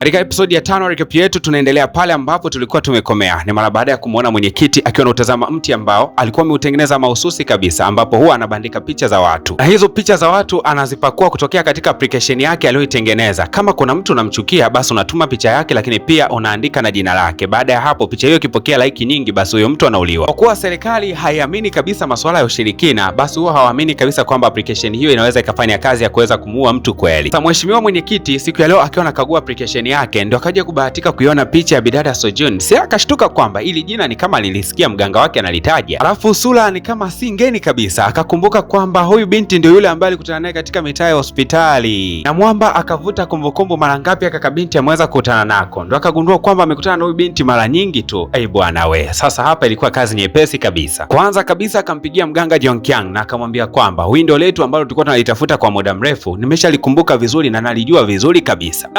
Katika episodi ya 5 recap yetu tunaendelea pale ambapo tulikuwa tumekomea. Ni mara baada ya kumuona mwenyekiti akiwa anatazama mti ambao alikuwa ameutengeneza mahususi kabisa, ambapo huwa anabandika picha za watu. Na hizo picha za watu anazipakua kutokea katika application yake aliyoitengeneza. Kama kuna mtu unamchukia, basi unatuma picha yake, lakini pia unaandika na jina lake. Baada ya hapo picha hiyo ikipokea like nyingi, basi huyo mtu anauliwa. Kwa kuwa serikali haiamini kabisa masuala ya ushirikina, basi huwa hawaamini kabisa kwamba application hiyo inaweza ikafanya kazi ya kuweza kumuua mtu kweli. Sasa mheshimiwa mwenyekiti siku ya leo akiwa anakagua application yake ndio akaja kubahatika kuiona picha ya bidada Sojun. Si akashtuka kwamba ili jina ni kama lilisikia mganga wake analitaja, alafu sura ni kama si ngeni kabisa. Akakumbuka kwamba huyu binti ndio yule ambaye alikutana naye katika mitaa ya hospitali, na mwamba akavuta kumbukumbu mara ngapi aka binti ameweza kukutana nako, ndio akagundua kwamba amekutana na huyu binti mara nyingi tu. Bwana we, sasa hapa ilikuwa kazi nyepesi kabisa. Kwanza kabisa akampigia mganga Jongkyang na akamwambia kwamba huyu ndio letu ambalo tulikuwa tunalitafuta kwa muda mrefu, nimeshalikumbuka vizuri na nalijua vizuri kabisa.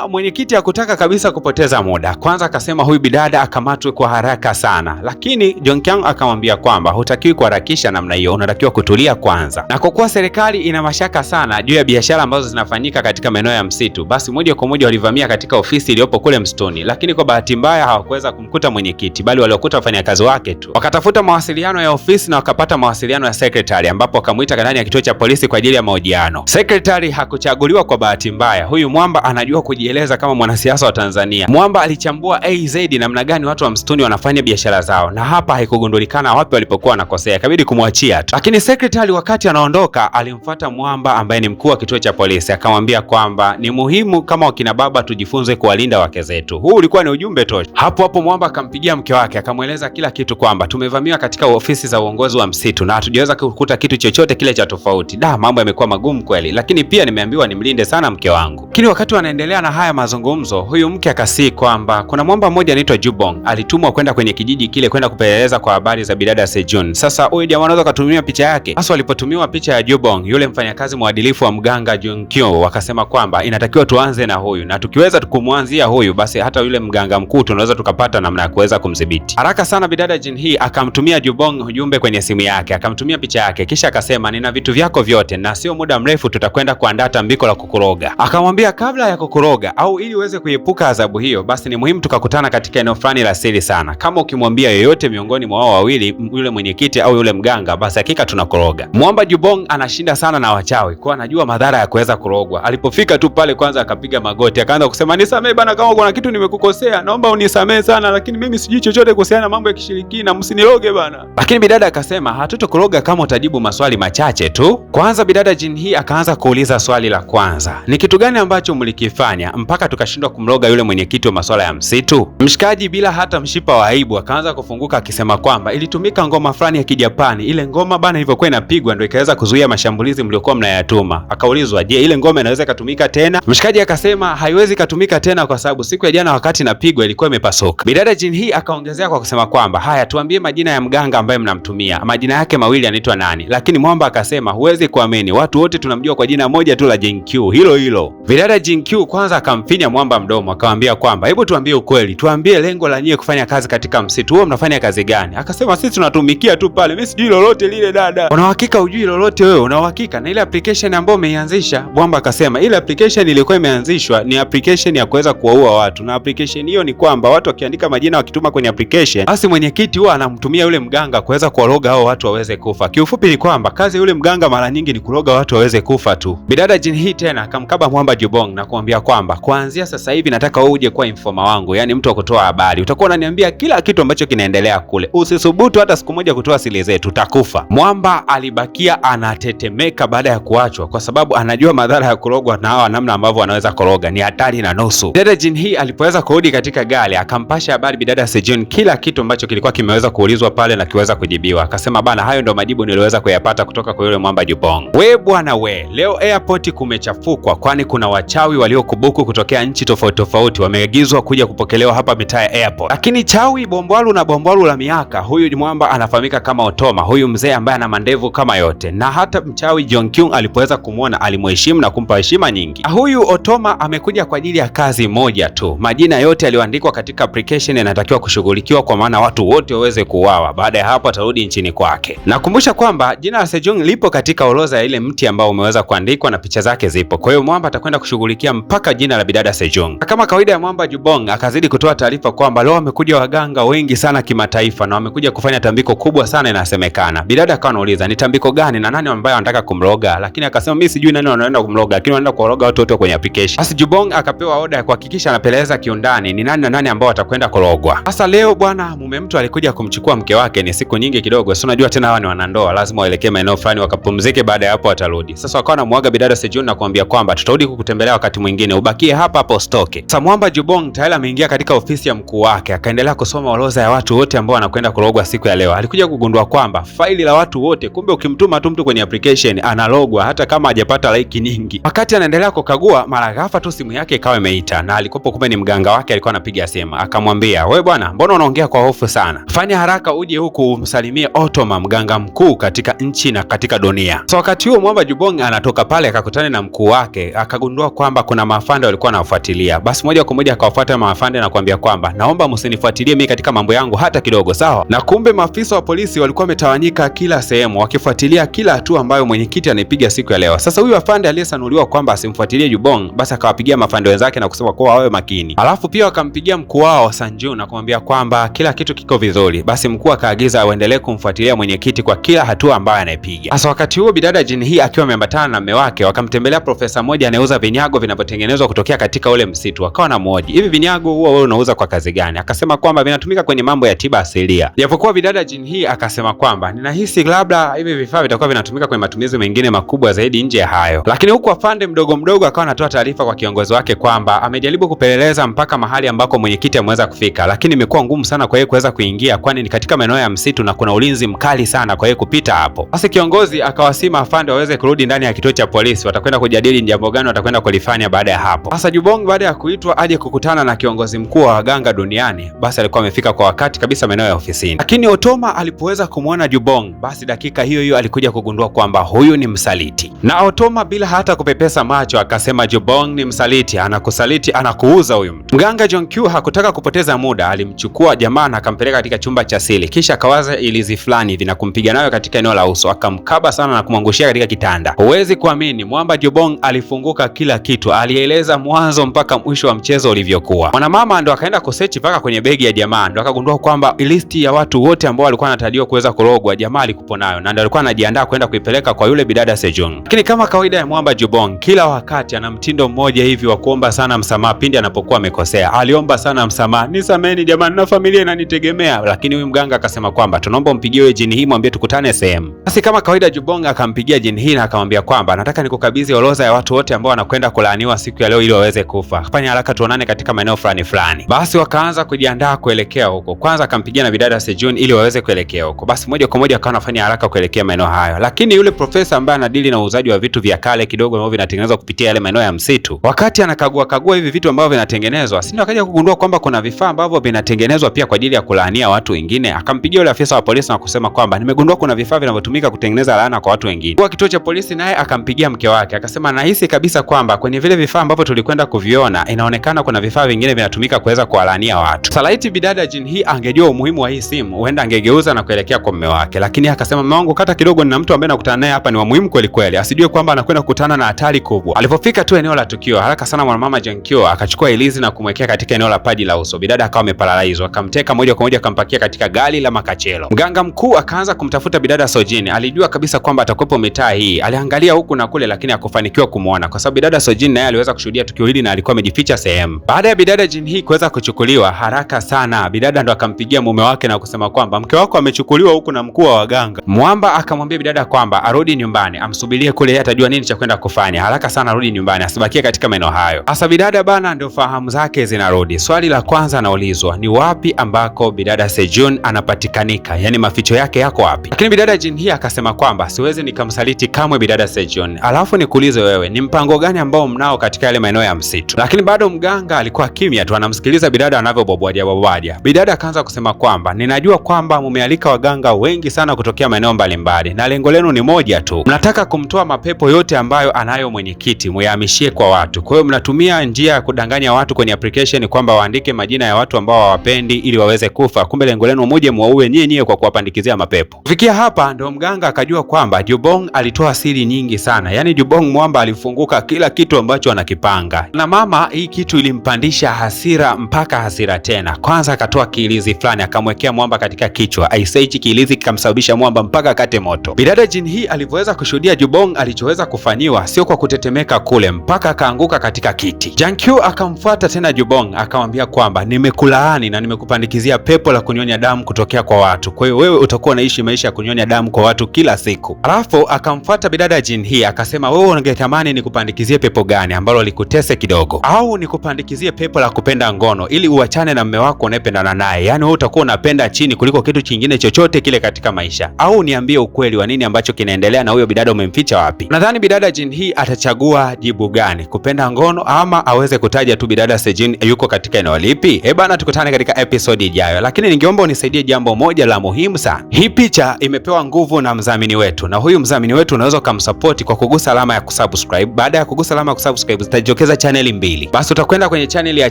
Mwenyekiti hakutaka kabisa kupoteza muda. Kwanza akasema huyu bidada akamatwe kwa haraka sana, lakini Jongkyang akamwambia kwamba hutakiwi kuharakisha namna hiyo, unatakiwa kutulia kwanza. Na kwa kuwa serikali ina mashaka sana juu ya biashara ambazo zinafanyika katika maeneo ya msitu, basi moja kwa moja walivamia katika ofisi iliyopo kule msituni, lakini kwa bahati mbaya hawakuweza kumkuta mwenyekiti, bali waliokuta wafanyakazi wake tu. Wakatafuta mawasiliano ya ofisi na wakapata mawasiliano ya secretary, ambapo akamuita ndani ya kituo cha polisi kwa ajili ya mahojiano. Secretary hakuchaguliwa kwa bahati mbaya. Huyu mwamba anajua kujieleza kama mwanasiasa wa Tanzania. Mwamba alichambua AZ namna gani watu wa msituni wanafanya biashara zao, na hapa haikugundulikana wapi walipokuwa wanakosea, ikabidi kumwachia tu. Lakini secretary wakati anaondoka alimfuata Mwamba ambaye ni mkuu wa kituo cha polisi, akamwambia kwamba ni muhimu kama wakina baba tujifunze kuwalinda wake zetu. Huu ulikuwa ni ujumbe tosha. Hapo hapo Mwamba akampigia mke wake akamweleza kila kitu, kwamba tumevamiwa katika ofisi za uongozi wa msitu na hatujaweza kukuta kitu chochote kile cha tofauti. Mambo yamekuwa magumu kweli, lakini pia nimeambiwa nimlinde sana mke wangu. Lakini wakati wanaendelea na haya mazungumzo, huyu mke akasii kwamba kuna mwamba mmoja anaitwa Jubong alitumwa kwenda kwenye kijiji kile kwenda kupeleleza kwa habari za bidada Sejun. Sasa huyu jamaa anaweza kutumia picha yake. Hasa walipotumiwa picha ya Jubong, yule mfanyakazi mwadilifu wa mganga Jongkyang, wakasema kwamba inatakiwa tuanze na huyu, na tukiweza kumwanzia huyu, basi hata yule mganga mkuu tunaweza tukapata namna ya kuweza kumdhibiti haraka sana. Bidada Jin hii akamtumia Jubong ujumbe kwenye simu yake, akamtumia picha yake, kisha akasema nina vitu vyako vyote na sio muda mrefu tutakwenda kuandaa tambiko la kukuroga. Akamwambia kabla ya kukuroga au ili uweze kuepuka adhabu hiyo, basi ni muhimu tukakutana katika eneo fulani la siri sana. Kama ukimwambia yoyote miongoni mwa wao wawili, yule mwenyekiti au yule mganga, basi hakika tunakoroga. Mwamba Jubong anashinda sana na wachawi kwa anajua madhara ya kuweza kurogwa. Alipofika tu pale, kwanza akapiga magoti akaanza kusema nisamee bana, kama kuna kitu nimekukosea naomba unisamee sana, lakini mimi sijui chochote kuhusiana na mambo ya kishirikina, msiniroge bana. Lakini bidada akasema hatutokoroga kama utajibu maswali machache tu. Kwanza bidada Jin hii akaanza kuuliza swali la kwanza, ni kitu gani ambacho mlikifanya mpaka tukashindwa kumroga yule mwenyekiti wa masuala ya msitu? Mshikaji bila hata mshipa wa aibu akaanza kufunguka akisema kwamba ilitumika ngoma fulani ya Kijapani. Ile ngoma bana ilivyokuwa inapigwa ndio ikaweza kuzuia mashambulizi mliokuwa mnayatuma. Akaulizwa, je, ile ngoma inaweza kutumika tena? Mshikaji akasema haiwezi kutumika tena kwa sababu siku ya jana wakati inapigwa ilikuwa imepasuka. Bidada Jin hii akaongezea kwa kusema kwamba haya, tuambie majina ya mganga ambaye mnamtumia, majina yake mawili anaitwa nani? Lakini Mwamba akasema huwezi kuamini, watu wote tunamjua kwa jina moja tu la Jongkyang, hilo hilo. Bidada Jongkyang kwanza akamfinya Mwamba mdomo, akamwambia kwamba hebu tuambie ukweli, tuambie lengo la nyie kufanya kazi katika msitu huo, mnafanya kazi gani? Akasema sisi tunatumikia tu pale, mimi sijui lolote lile. Dada, una uhakika hujui lolote wewe? Una uhakika na ile application ambayo umeianzisha? Mwamba akasema ile application ilikuwa imeanzishwa ni application ya kuweza kuwaua watu, na application hiyo ni kwamba watu wakiandika majina wakituma kwenye application, basi mwenyekiti huwa anamtumia yule mganga kuweza kuwaroga hao watu waweze kufa. Kiufupi ni kwamba kazi yule mganga mara nyingi ni kuroga watu waweze kufa tu. Bidada Jin hii tena akamkaba Mwamba Jubong na kumwambia kwamba kuanzia sasa hivi nataka wewe uje kuwa informa wangu, yani mtu wa kutoa habari. Utakuwa unaniambia kila kitu ambacho kinaendelea kule, usisubutu hata siku moja kutoa siri zetu, utakufa. Mwamba alibakia anatetemeka baada ya kuachwa, kwa sababu anajua madhara ya kurogwa na hawa, namna ambavyo wanaweza koroga ni hatari na nusu. Bidada Jin hii alipoweza kurudi katika gari akampasha habari bidada Sejun kila kitu ambacho kilikuwa kimeweza kuulizwa pale na kiweza kujibiwa. Akasema bana, hayo ndo majibu niliweza kuyapata kutoka kwa yule Mwamba Jubong. We bwana we, leo airport kumechafukwa, kwani kuna wachawi waliokubuku kutokea nchi tofauti tofauti wameagizwa kuja kupokelewa hapa mitaa ya airport. Lakini chawi bombwalu na bombwalu la miaka, huyu Mwamba anafahamika kama Otoma, huyu mzee ambaye ana mandevu kama yote, na hata mchawi Jongkyang alipoweza kumwona alimheshimu na kumpa heshima nyingi. Huyu Otoma amekuja kwa ajili ya kazi moja tu. Majina yote yaliyoandikwa katika application yanatakiwa kushughulikiwa, kwa maana watu wote waweze kuuawa. Baada ya hapo atarudi nchini kwake. Nakumbusha kwamba jina la Sejun lipo katika orodha ya ile mti ambao umeweza kuandikwa na picha zake zipo. Kwa hiyo Mwamba atakwenda kushughulikia mpaka jina la bidada bidada Sejong. Kama kawaida ya Mwamba Jubong akazidi kutoa taarifa kwamba leo wamekuja waganga wengi sana kimataifa na wamekuja kufanya tambiko kubwa sana inasemekana. Bidada akawa anauliza ni tambiko gani na nani ambaye anataka kumroga, lakini akasema mimi sijui nani wanaenda kumroga, lakini wanaenda kuroga watu wote kwenye application. Basi Jubong akapewa oda ya kuhakikisha anapeleleza kiundani ni nani na nani ambao watakwenda kurogwa. Sasa leo bwana, mume mtu alikuja kumchukua mke wake, ni siku nyingi kidogo, sio unajua tena hawa ni wanandoa, lazima waelekee maeneo fulani wakapumzike, baada ya hapo watarudi. Sasa wakawa namuaga bidada Sejong na kumwambia kwamba tutarudi kukutembelea wakati mwingine, ubakie hapa hapo usitoke. Sasa Mwamba Jubong tayari ameingia katika ofisi ya mkuu wake, akaendelea kusoma orodha ya watu wote ambao wanakwenda kurogwa siku ya leo. Alikuja kugundua kwamba faili la watu wote, kumbe ukimtuma tu mtu kwenye application analogwa hata kama hajapata like nyingi. Wakati anaendelea kukagua, mara ghafla tu simu yake ikawa imeita na alikopo kumbe ni mganga wake alikuwa anapiga simu. Akamwambia, wewe bwana, mbona unaongea kwa hofu sana? Fanya haraka uje huku umsalimie Otoma, mganga mkuu katika nchi na katika dunia. So wakati huo Mwamba Jubong anatoka pale akakutana na mkuu wake, akagundua kwamba kuna maafande walikuwa wanafuatilia. Basi moja kwa moja akawafuata maafande na kuambia kwamba naomba msinifuatilie mimi katika mambo yangu hata kidogo, sawa? Na kumbe maafisa wa polisi walikuwa wametawanyika kila sehemu wakifuatilia kila hatua ambayo mwenyekiti anipiga siku ya leo. Sasa huyu afande aliyesanuliwa kwamba asimfuatilie Jubong, basi akawapigia maafande wenzake na kusema kwa wawe makini. Alafu pia wakampigia mkuu wao Sanju na kumwambia kwamba kila kitu kiko vizuri. Basi mkuu akaagiza waendelee kumfuatilia mwenyekiti kwa kila hatua ambayo anaipiga. Sasa wakati huo bidada Jin Hee akiwa ameambatana na mume wake wakamtembelea profesa mmoja anayeuza vinyago vinavyotengenezwa kutokea katika ule msitu. Wakawa na mmoja, hivi vinyago huwa wewe unauza kwa kazi gani? Akasema kwamba vinatumika kwenye mambo ya tiba asilia. Japokuwa bidada Jin Hee akasema kwamba ninahisi labda hivi vifaa vitakuwa vinatumika kwenye matumizi mengine makubwa zaidi nje ya hayo. Lakini huku afande mdogo mdogo akawa anatoa taarifa kwa kiongozi wake kwamba amejaribu kupeleleza mpaka mahali ambako mwenyekiti ameweza kufika, lakini imekuwa ngumu sana kwa yeye kuweza kuingia, kwani ni katika maeneo ya msitu na kuna ulinzi mkali sana kwa yeye kupita hapo. Basi kiongozi akawasima afande waweze kurudi ndani ya kituo cha polisi, watakwenda kujadili jambo gani watakwenda kulifanya baada ya hapo. Sasa Jubong baada ya kuitwa aje kukutana na kiongozi mkuu wa waganga duniani, basi alikuwa amefika kwa wakati kabisa maeneo ya ofisini. Lakini Otoma alipoweza kumwona Jubong, basi dakika hiyo hiyo alikuja kugundua kwamba huyu ni msaliti. Na Otoma bila hata kupepesa macho akasema Jubong ni msaliti, anakusaliti, anakuuza huyu mtu. Mganga Jonkyu hakutaka kupoteza muda, alimchukua jamaa na akampeleka katika chumba cha siri, kisha akawaza ilizi fulani hivi na kumpiga nayo katika eneo la uso, akamkaba sana na kumwangushia katika kitanda. Huwezi kuamini, Mwamba Jubong alifunguka kila kitu, alieleza mwanzo mpaka mwisho wa mchezo ulivyokuwa. Mwanamama ndo akaenda kusearch mpaka kwenye begi ya jamaa, ndo akagundua kwamba listi ya watu wote ambao walikuwa wanatarajiwa kuweza kurogwa jamaa alikupo nayo, na ndo alikuwa anajiandaa kwenda kuipeleka kwa yule bidada Sejong. Lakini kama kawaida ya Mwamba Jubong, kila wakati ana mtindo mmoja hivi wa kuomba sana msamaha pindi anapokuwa amekosea. Aliomba sana msamaha, nisameni jamani, na familia inanitegemea. Lakini huyu mganga akasema kwamba tunaomba mpigie wewe Jin Hee, mwambie tukutane sehemu. Basi kama kawaida Jubong akampigia Jin Hee na akamwambia kwamba nataka nikukabidhi orodha ya watu wote ambao wanakwenda kulaaniwa siku ya leo ili waweze kufa. Fanya haraka tuonane katika maeneo fulani fulani. Basi wakaanza kujiandaa kuelekea huko. Kwanza akampigia na bidada Sejong ili waweze kuelekea huko. Basi moja kwa moja akawa anafanya haraka kuelekea maeneo hayo. Lakini yule profesa ambaye anadili na uuzaji wa vitu vya kale kidogo ambavyo vinatengenezwa kupitia yale maeneo ya msitu, wakati anakagua hivi vitu ambavyo vinatengenezwa, sio akaja kugundua kwamba kuna vifaa ambavyo vinatengenezwa pia kwa ajili ya kulaania watu wengine. Akampigia yule afisa wa polisi na kusema kwamba nimegundua kuna vifaa vinavyotumika kutengeneza laana kwa watu wengine. Kwa kituo cha polisi naye akampigia mke wake akasema nahisi kabisa kwamba kwenye vile vifaa ambavyo tulikwenda kuviona inaonekana kuna vifaa vingine vinatumika kuweza kuwalaania watu. Salaiti bidada Jin Hee angejua umuhimu wa hii simu, huenda angegeuza na kuelekea kwa mume wake, lakini akasema mume wangu kata kidogo, nina mtu ambaye nakutana naye hapa ni wa muhimu kweli kweli, asijue kwamba anakwenda kukutana na hatari kubwa. Alipofika tu eneo la tukio, haraka sana mwanamama Jonkyu akachukua ilizi na kumwekea katika eneo la paji la uso. Bidada akawa ameparalyzwa, akamteka moja kwa moja akampakia katika gari la makachelo. Mganga mkuu akaanza kumtafuta bidada Sojin. Alijua kabisa kwamba atakuwepo mitaa hii, aliangalia huku na kule, lakini hakufanikiwa kumuona kwa sababu bidada Sojin naye aliweza kushuhudia tukio hili na alikuwa amejificha sehemu. Baada ya bidada Jin Hee kuweza kuchukuliwa, haraka sana bidada ndo akampigia mume wake na kusema kwamba mke wako amechukuliwa huku na mkuu wa waganga. Mwamba akamwambia bidada kwamba arudi nyumbani, amsubirie kule, yeye atajua nini cha kwenda kufanya. Haraka sana arudi nyumbani, asibakie katika maeneo hayo. Asa bidada bana ndio fahamu zake zinarudi. Swali la kwanza anaulizwa ni wapi ambako bidada Sejong anapatikanika, yani maficho yake yako wapi? Lakini bidada Jin Hee akasema kwamba siwezi nikamsaliti kamwe bidada Sejong. Alafu nikuulize wewe, ni mpango gani ambao mnao katika yale maeneo ya msitu? Lakini bado mganga alikuwa kimya tu, anamsikiliza bidada anavyobobwadia. Bidada akaanza kusema kwamba ninajua kwamba mumealika waganga wengi sana kutokea maeneo mbalimbali na lengo lenu ni moja tu, mnataka kumtoa mapepo yote ambayo anayo mwenyekiti muyahamishie kwa watu. Kwa hiyo mnatumia njia ya kudanganya watu kwenye application kwamba waandike majina ya watu ambao hawapendi ili waweze kufa, kumbe lengo lenu moja, muwaue nyenye kwa kuwapandikizia mapepo. Kufikia hapa ndio mganga akajua kwamba Jubong alitoa siri nyingi sana, yani Jubong mwamba alifunguka kila kitu ambacho anakipanga. Na mama hii kitu ilimpandisha hasira mpaka hasira tena. Kwanza akatoa kiilizi fulani akamwekea Mwamba katika kichwa. Aisee, hichi kiilizi kikamsababisha Mwamba mpaka akate moto. Bidada Jinhee alivyoweza kushuhudia Jubong alichoweza kufanyiwa sio kwa kutetemeka kule, mpaka akaanguka katika kiti. Jankyu akamfuata tena Jubong akamwambia kwamba nimekulaani na nimekupandikizia pepo la kunyonya damu kutokea kwa watu. Kwa hiyo wewe utakuwa unaishi maisha ya kunyonya damu kwa watu kila siku. Alafu akamfuata bidada Jinhee akasema, wewe ungetamani nikupandikizie pepo gani ambalo likutese kidogo, au nikupandikizie pepo la kupenda ngono ili uachane na mume wako unayependana naye, yani wewe utakuwa unapenda chini kuliko kitu kingine chochote kile katika maisha, au niambie ukweli wa nini ambacho kinaendelea na huyo bidada umemficha wapi? Nadhani bidada Jinhee atachagua jibu gani, kupenda ngono ama aweze kutaja tu bidada Sejin yuko katika eneo lipi? Bana, tukutane katika episode ijayo, lakini ningeomba unisaidie jambo moja la muhimu sana. Hii picha imepewa nguvu na mdhamini wetu, na huyu mdhamini wetu unaweza kumsupport kwa kugusa alama ya kusubscribe. Baada ya kugusa alama ya kusubscribe zitajitokeza channel mbili. Basi utakwenda kwenye channel ya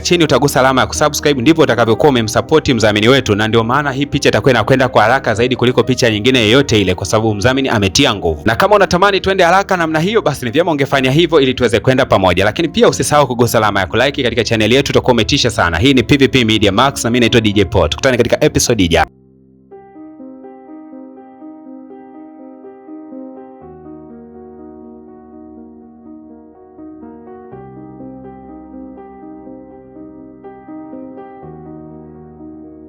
chini utagusa alama ya kusubscribe, ndipo utakavyokuwa umemsupport mdhamini wetu, na ndio maana hii picha itakuwa inakwenda kwa haraka zaidi kuliko picha nyingine yoyote ile, kwa sababu mdhamini ametia nguvu. Na kama unatamani twende haraka namna hiyo, basi ni vyema ungefanya hivyo ili tuweze kwenda pamoja. Lakini pia usisahau kugusa alama ya kulike katika channel yetu, utakuwa umetisha sana. Hii ni PVP Media Max na mimi naitwa DJ Paul. Tukutane katika episode ijayo.